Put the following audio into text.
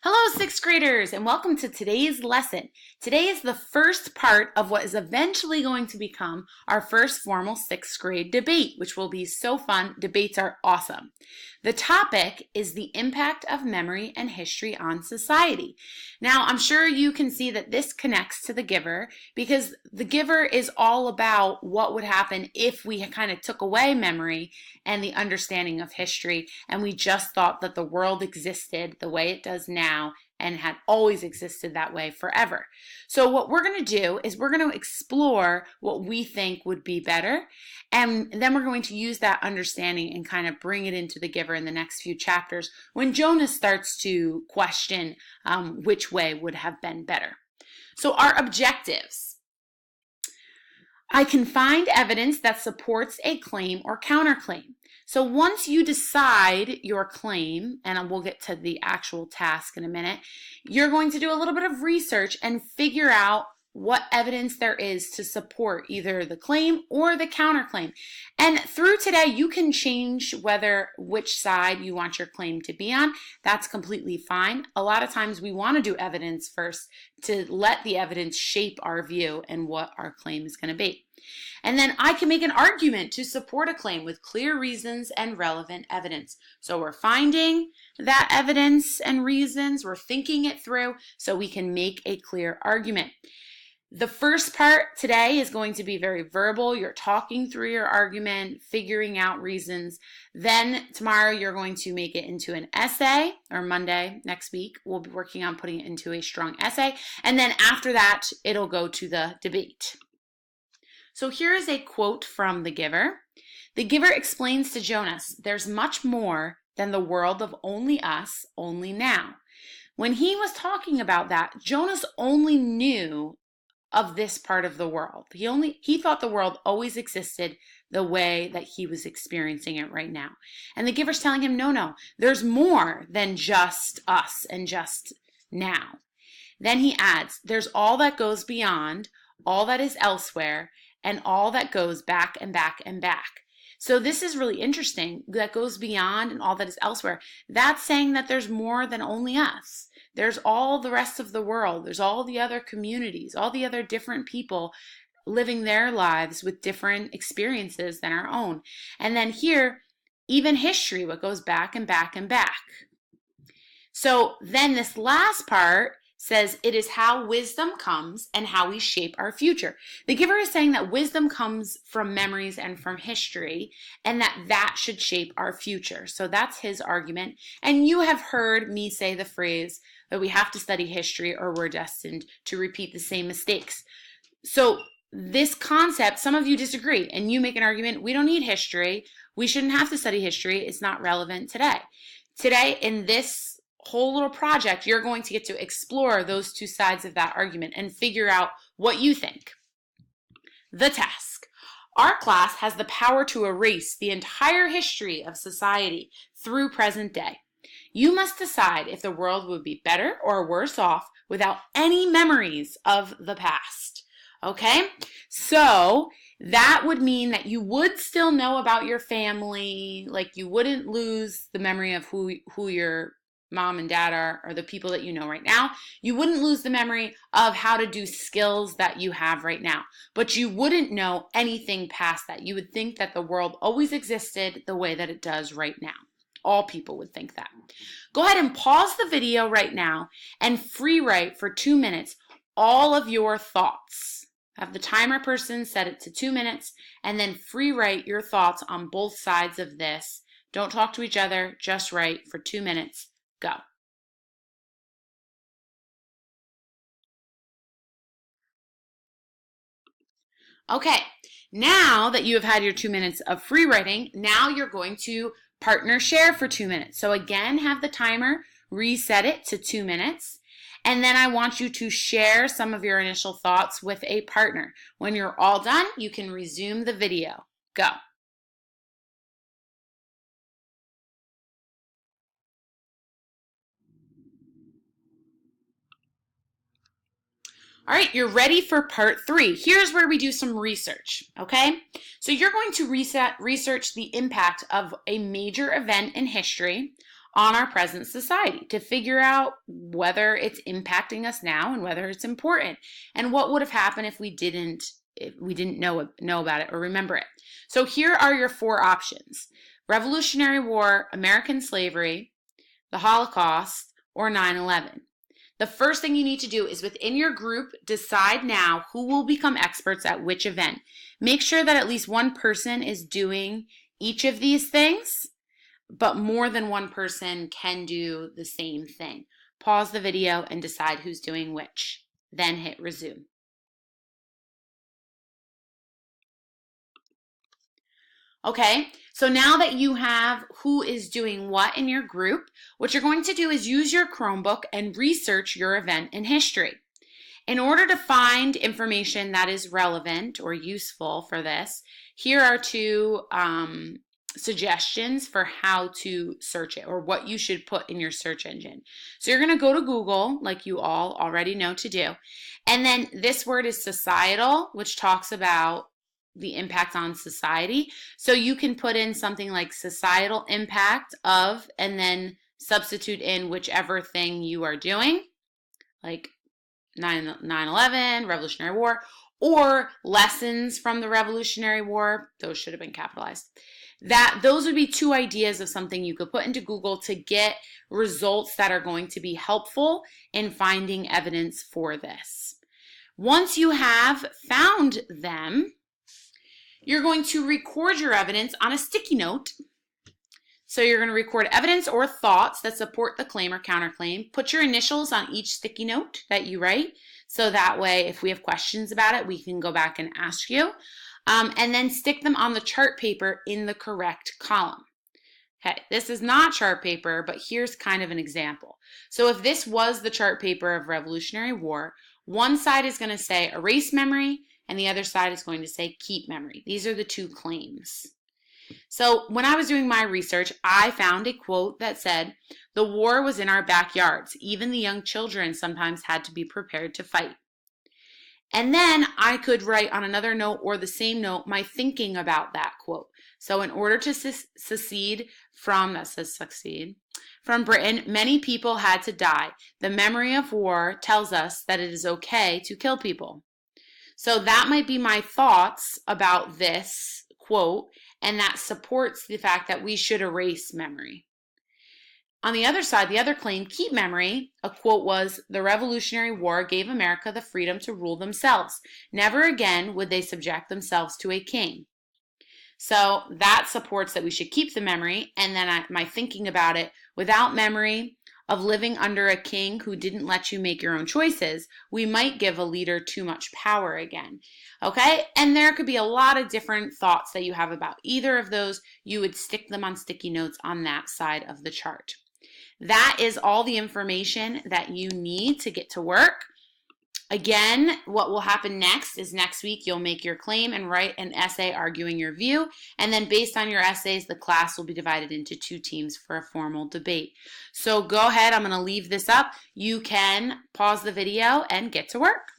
Hello, sixth graders, and welcome to today's lesson. Today is the first part of what is eventually going to become our first formal sixth grade debate, which will be so fun. Debates are awesome. The topic is the impact of memory and history on society. Now, I'm sure you can see that this connects to the giver because the giver is all about what would happen if we kind of took away memory and the understanding of history, and we just thought that the world existed the way it does now and had always existed that way forever. So what we're going to do is we're going to explore what we think would be better, and then we're going to use that understanding and kind of bring it into the giver in the next few chapters when Jonas starts to question which way would have been better. So our objectives. I can find evidence that supports a claim or counterclaim. So once you decide your claim, and we'll get to the actual task in a minute, you're going to do a little bit of research and figure out what evidence there is to support either the claim or the counterclaim. And through today, you can change which side you want your claim to be on. That's completely fine. A lot of times we want to do evidence first to let the evidence shape our view and what our claim is going to be. And then I can make an argument to support a claim with clear reasons and relevant evidence. So we're finding that evidence and reasons, we're thinking it through so we can make a clear argument. The first part today is going to be very verbal. You're talking through your argument, figuring out reasons. Then tomorrow you're going to make it into an essay, or Monday next week, we'll be working on putting it into a strong essay. And then after that, it'll go to the debate. So here is a quote from the giver. The giver explains to Jonas, there's much more than the world of only us, only now. When he was talking about that, Jonas only knew of this part of the world. He thought the world always existed the way that he was experiencing it right now. And the giver's telling him, no, there's more than just us and just now. Then he adds, there's all that goes beyond, all that is elsewhere, and all that goes back and back and back. So this is really interesting. That goes beyond and all that is elsewhere. That's saying that there's more than only us. There's all the rest of the world. There's all the other communities, all the other different people living their lives with different experiences than our own. And then here, even history, what goes back and back and back. So then this last part says it is how wisdom comes and how we shape our future. The giver is saying that wisdom comes from memories and from history, and that should shape our future. So that's his argument. And you have heard me say the phrase that we have to study history or we're destined to repeat the same mistakes. So this concept, some of you disagree, and you make an argument, we don't need history. We shouldn't have to study history. It's not relevant today. Today, in this whole little project, you're going to get to explore those two sides of that argument and figure out what you think. The task. Our class has the power to erase the entire history of society through present day. You must decide if the world would be better or worse off without any memories of the past. Okay? So that would mean that you would still know about your family, like you wouldn't lose the memory of who your mom and dad are, or the people that you know right now. You wouldn't lose the memory of how to do skills that you have right now, but you wouldn't know anything past that. You would think that the world always existed the way that it does right now. All people would think that. Go ahead and pause the video right now and free write for 2 minutes all of your thoughts. Have the timer person set it to 2 minutes and then free write your thoughts on both sides of this. Don't talk to each other, just write for 2 minutes. Go. Okay, now that you have had your 2 minutes of free writing, now you're going to partner share for 2 minutes. So again, have the timer reset it to 2 minutes. And then I want you to share some of your initial thoughts with a partner. When you're all done, you can resume the video. Go. All right, you're ready for part 3. Here's where we do some research, okay? So you're going to research the impact of a major event in history on our present society to figure out whether it's impacting us now and whether it's important and what would have happened if we didn't know about it or remember it. So here are your 4 options: Revolutionary War, American slavery, the Holocaust, or 9/11. The first thing you need to do is within your group, decide now who will become experts at which event. Make sure that at least one person is doing each of these things, but more than one person can do the same thing. Pause the video and decide who's doing which. Then hit resume. Okay, so now that you have who is doing what in your group, what you're going to do is use your Chromebook and research your event in history. In order to find information that is relevant or useful for this, here are 2 suggestions for how to search it or what you should put in your search engine. So you're going to go to Google, like you all already know to do, and then this word is societal, which talks about the impact on society. So you can put in something like societal impact of, and then substitute in whichever thing you are doing, like 9/11, Revolutionary War, or lessons from the Revolutionary War. Those should have been capitalized. Those would be 2 ideas of something you could put into Google to get results that are going to be helpful in finding evidence for this. Once you have found them, you're going to record your evidence on a sticky note. So you're going to record evidence or thoughts that support the claim or counterclaim. Put your initials on each sticky note that you write, so that way if we have questions about it, we can go back and ask you. And then stick them on the chart paper in the correct column. Okay, this is not chart paper, but here's kind of an example. So if this was the chart paper of Revolutionary War, one side is going to say erase memory, and the other side is going to say keep memory. These are the 2 claims. So when I was doing my research, I found a quote that said, "The war was in our backyards. Even the young children sometimes had to be prepared to fight." And then I could write on another note or the same note my thinking about that quote. So in order to succeed from Britain, many people had to die. The memory of war tells us that it is okay to kill people. So that might be my thoughts about this quote, and that supports the fact that we should erase memory. On the other side, the other claim, keep memory, a quote was, "The Revolutionary War gave America the freedom to rule themselves. Never again would they subject themselves to a king." So that supports that we should keep the memory, and then my thinking about it, without memory of living under a king who didn't let you make your own choices, we might give a leader too much power again. Okay? And there could be a lot of different thoughts that you have about either of those. You would stick them on sticky notes on that side of the chart. That is all the information that you need to get to work. Again, what will happen next is next week you'll make your claim and write an essay arguing your view, and then based on your essays, the class will be divided into 2 teams for a formal debate. So go ahead, I'm going to leave this up. You can pause the video and get to work.